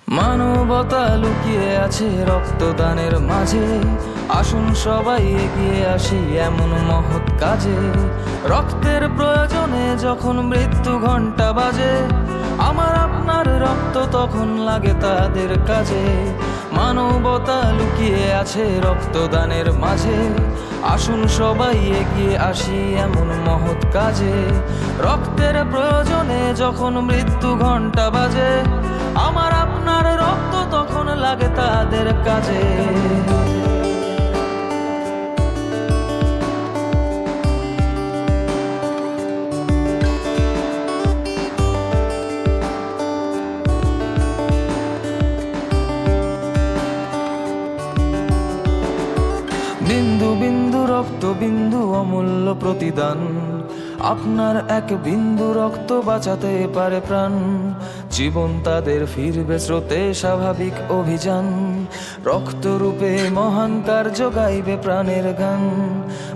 মানবতা লুকিয়ে আছে রক্তদানের মাঝে। আসুন সবাই এগিয়ে আসি এমন মহৎ কাজে। রক্তের প্রয়োজনে যখন মৃত্যু ঘণ্টা বাজে, আমার আপনার রক্ত তখন লাগে তাদের কাজে। মানবতা লুকিয়ে আছে রক্তদানের মাঝে। আসুন সবাই এগিয়ে আসি এমন মহৎ কাজে। রক্তের প্রয়োজনে যখন মৃত্যু ঘণ্টা বাজে, আমার আপনার রক্ত তখন লাগে তাদের কাজে। বিন্দু বিন্দু রক্ত বিন্দু অমূল্য প্রতিদান। আপনার এক বিন্দু রক্ত বাঁচাতে পারে প্রাণ। জীবন তাদের ফিরবে স্রোতে স্বাভাবিক অভিযান। রক্তরূপে মহান কার্য গাইবে প্রাণের গান।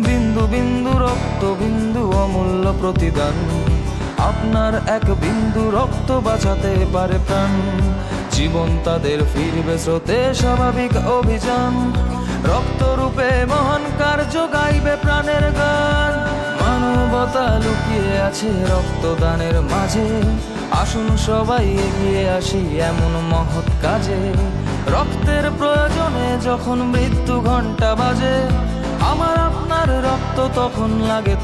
বিন্দু বিন্দু রক্ত বিন্দু অমূল্য প্রতিদান। আপনার এক বিন্দু রক্ত বাঁচাতে পারে প্রাণ। জীবন তাদের ফিরবে স্রোতে স্বাভাবিক অভিযান। রক্তরূপে মহান কার্য গাইবে প্রাণের গান। মানবতা লুকিয়ে আছে রক্তদানের মাঝে। আসুন সবাই এগিয়ে আসি এমন মহৎ কাজে। রক্তের প্রয়োজনে যখন মৃত্যু ঘণ্টা বাজে, আমার আপনার রক্ত তখন লাগে